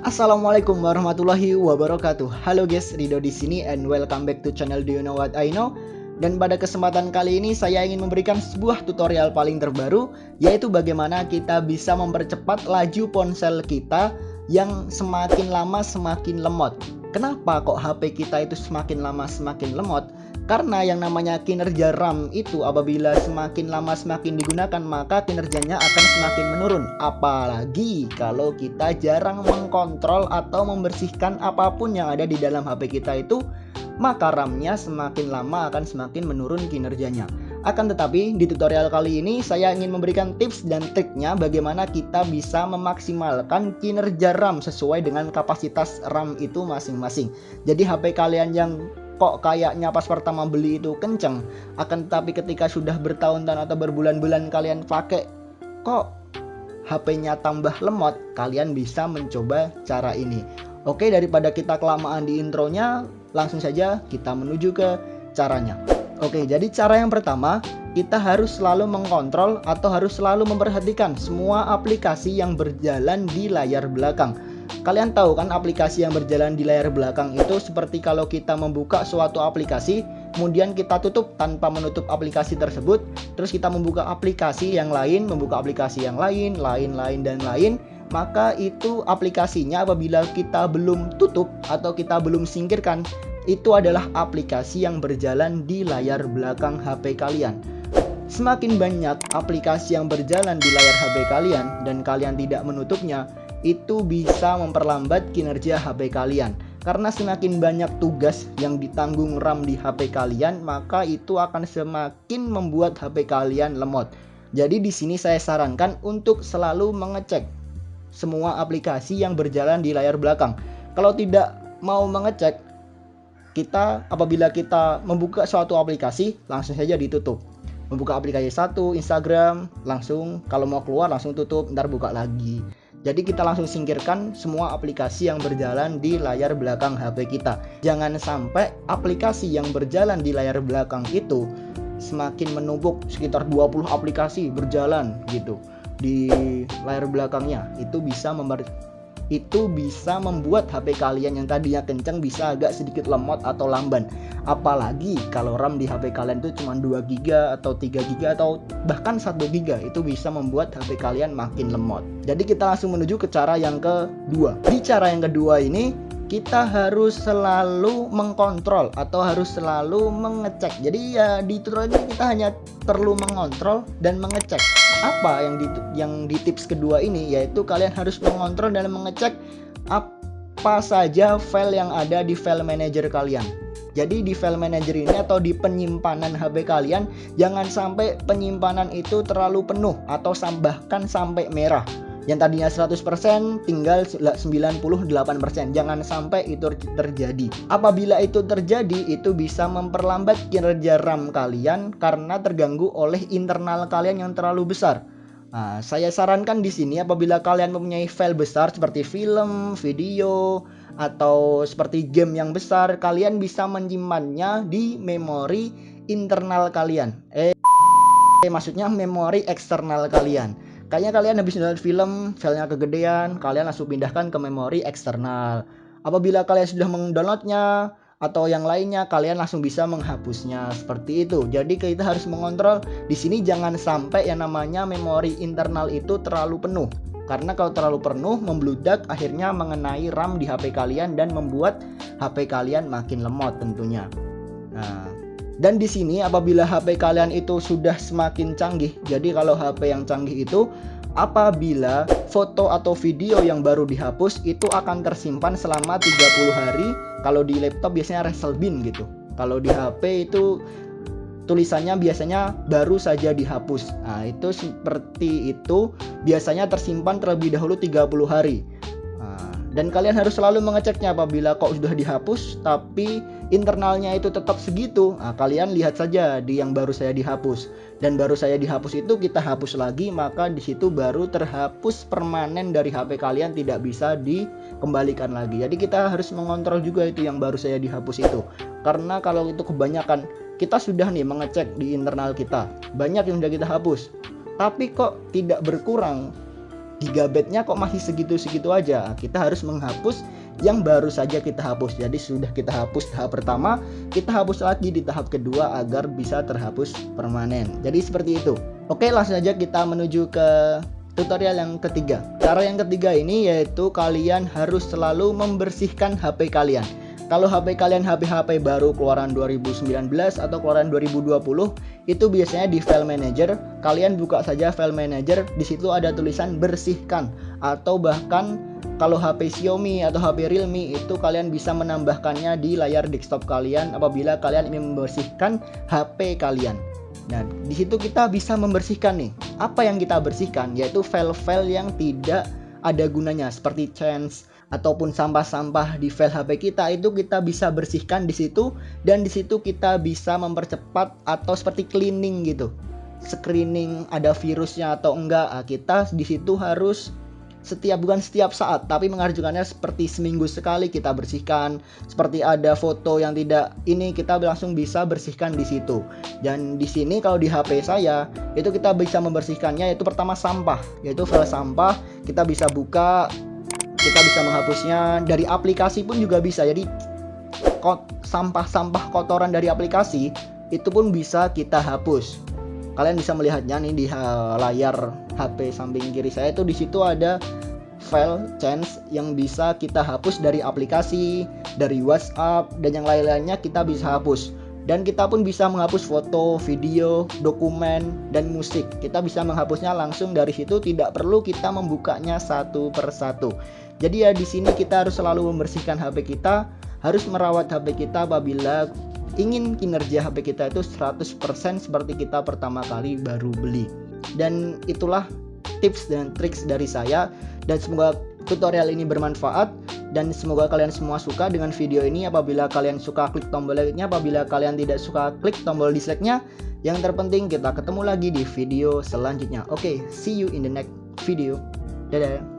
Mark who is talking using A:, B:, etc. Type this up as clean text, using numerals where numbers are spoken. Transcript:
A: Assalamualaikum warahmatullahi wabarakatuh. Halo guys, Ridho di sini and welcome back to channel Do You Know What I Know. Dan pada kesempatan kali ini saya ingin memberikan sebuah tutorial paling terbaru, yaitu bagaimana kita bisa mempercepat laju ponsel kita yang semakin lama semakin lemot. Kenapa kok HP kita itu semakin lama semakin lemot? Karena yang namanya kinerja RAM itu apabila semakin lama semakin digunakan, maka kinerjanya akan semakin menurun. Apalagi kalau kita jarang mengkontrol atau membersihkan apapun yang ada di dalam HP kita itu, maka RAM-nya semakin lama akan semakin menurun kinerjanya. Akan tetapi di tutorial kali ini saya ingin memberikan tips dan triknya bagaimana kita bisa memaksimalkan kinerja RAM sesuai dengan kapasitas RAM itu masing-masing. Jadi HP kalian yang kok kayaknya pas pertama beli itu kenceng, akan tetapi ketika sudah bertahun-tahun atau berbulan-bulan kalian pakai kok HP-nya tambah lemot, kalian bisa mencoba cara ini. Oke, daripada kita kelamaan di intronya, langsung saja kita menuju ke caranya. Oke, jadi cara yang pertama, kita harus selalu mengkontrol atau harus selalu memperhatikan semua aplikasi yang berjalan di layar belakang. Kalian tahu kan aplikasi yang berjalan di layar belakang itu seperti kalau kita membuka suatu aplikasi, kemudian kita tutup tanpa menutup aplikasi tersebut, terus kita membuka aplikasi yang lain, lain, dan lain, maka itu aplikasinya apabila kita belum tutup atau kita belum singkirkan, itu adalah aplikasi yang berjalan di layar belakang HP kalian. Semakin banyak aplikasi yang berjalan di layar HP kalian dan kalian tidak menutupnya, itu bisa memperlambat kinerja HP kalian. Karena semakin banyak tugas yang ditanggung RAM di HP kalian, maka itu akan semakin membuat HP kalian lemot. Jadi di sini saya sarankan untuk selalu mengecek semua aplikasi yang berjalan di layar belakang. Kalau tidak mau mengecek, apabila kita membuka suatu aplikasi, langsung saja ditutup. Membuka aplikasi satu, Instagram, langsung kalau mau keluar langsung tutup, ntar buka lagi. Jadi kita langsung singkirkan semua aplikasi yang berjalan di layar belakang HP kita. Jangan sampai aplikasi yang berjalan di layar belakang itu semakin menumpuk, sekitar 20 aplikasi berjalan gitu di layar belakangnya. Itu bisa membuat HP kalian yang tadinya kencang bisa agak sedikit lemot atau lamban. Apalagi kalau RAM di HP kalian itu cuma 2 GB atau 3 GB atau bahkan 1 GB, itu bisa membuat HP kalian makin lemot. Jadi kita langsung menuju ke cara yang kedua. Di cara yang kedua ini kita harus selalu mengkontrol atau harus selalu mengecek. Jadi ya di tutorial ini kita hanya perlu mengontrol dan mengecek. Apa yang di tips kedua ini, yaitu kalian harus mengontrol dan mengecek apa saja file yang ada di file manager kalian. Jadi di file manager ini atau di penyimpanan HP kalian, jangan sampai penyimpanan itu terlalu penuh atau bahkan sampai merah. Yang tadinya 100% tinggal 98%. Jangan sampai itu terjadi. Apabila itu terjadi, itu bisa memperlambat kinerja RAM kalian karena terganggu oleh internal kalian yang terlalu besar. Nah, saya sarankan di sini apabila kalian mempunyai file besar seperti film, video, atau seperti game yang besar, kalian bisa menyimpannya di memori internal kalian. Maksudnya memori eksternal kalian. Kayaknya kalian habis nonton film, filenya kegedean, kalian langsung pindahkan ke memori eksternal. Apabila kalian sudah mendownloadnya atau yang lainnya, kalian langsung bisa menghapusnya seperti itu. Jadi kita harus mengontrol di sini jangan sampai yang namanya memori internal itu terlalu penuh. Karena kalau terlalu penuh membludak, akhirnya mengenai RAM di HP kalian dan membuat HP kalian makin lemot tentunya. Nah, dan di sini apabila HP kalian itu sudah semakin canggih, jadi kalau HP yang canggih itu apabila foto atau video yang baru dihapus itu akan tersimpan selama 30 hari. Kalau di laptop biasanya bin gitu. Kalau di HP itu tulisannya biasanya baru saja dihapus. Nah, itu seperti itu, biasanya tersimpan terlebih dahulu 30 hari. Dan kalian harus selalu mengeceknya apabila kok sudah dihapus tapi internalnya itu tetap segitu. Nah, kalian lihat saja di yang baru saya dihapus. Dan baru saya dihapus itu kita hapus lagi, maka di situ baru terhapus permanen dari HP kalian, tidak bisa dikembalikan lagi. Jadi kita harus mengontrol juga itu yang baru saya dihapus itu. Karena kalau itu kebanyakan, kita sudah nih mengecek di internal kita, banyak yang sudah kita hapus, tapi kok tidak berkurang gigabyte-nya kok masih segitu-segitu aja. Kita harus menghapus yang baru saja kita hapus. Jadi sudah kita hapus tahap pertama, kita hapus lagi di tahap kedua agar bisa terhapus permanen. Jadi seperti itu. Oke, langsung saja kita menuju ke tutorial yang ketiga. Cara yang ketiga ini yaitu kalian harus selalu membersihkan HP kalian. Kalau HP kalian HP baru keluaran 2019 atau keluaran 2020, itu biasanya di file manager, kalian buka saja file manager, di situ ada tulisan bersihkan. Atau bahkan kalau HP Xiaomi atau HP Realme itu kalian bisa menambahkannya di layar desktop kalian apabila kalian ingin membersihkan HP kalian. Nah, di situ kita bisa membersihkan nih. Apa yang kita bersihkan yaitu file-file yang tidak ada gunanya seperti change ataupun sampah-sampah di file HP kita, itu kita bisa bersihkan di situ, dan di situ kita bisa mempercepat atau seperti cleaning gitu. Screening ada virusnya atau enggak. Kita di situ harus bukan setiap saat, tapi mengajukannya seperti seminggu sekali kita bersihkan. Seperti ada foto yang tidak ini, kita langsung bisa bersihkan di situ. Dan di sini kalau di HP saya itu kita bisa membersihkannya yaitu pertama sampah, yaitu file sampah kita bisa buka, kita bisa menghapusnya dari aplikasi pun juga bisa. Jadi sampah-sampah kotoran dari aplikasi itu pun bisa kita hapus. Kalian bisa melihatnya nih di layar HP samping kiri saya, itu di situ ada file change yang bisa kita hapus dari aplikasi, dari WhatsApp dan yang lain-lainnya kita bisa hapus. Dan kita pun bisa menghapus foto, video, dokumen, dan musik. Kita bisa menghapusnya langsung dari situ, tidak perlu kita membukanya satu persatu. Jadi ya di sini kita harus selalu membersihkan HP kita, harus merawat HP kita apabila ingin kinerja HP kita itu 100% seperti kita pertama kali baru beli. Dan itulah tips dan triks dari saya, dan semoga tutorial ini bermanfaat dan semoga kalian semua suka dengan video ini. Apabila kalian suka, klik tombol like-nya. Apabila kalian tidak suka, klik tombol dislike-nya. Yang terpenting kita ketemu lagi di video selanjutnya. Oke, see you in the next video. Dadah.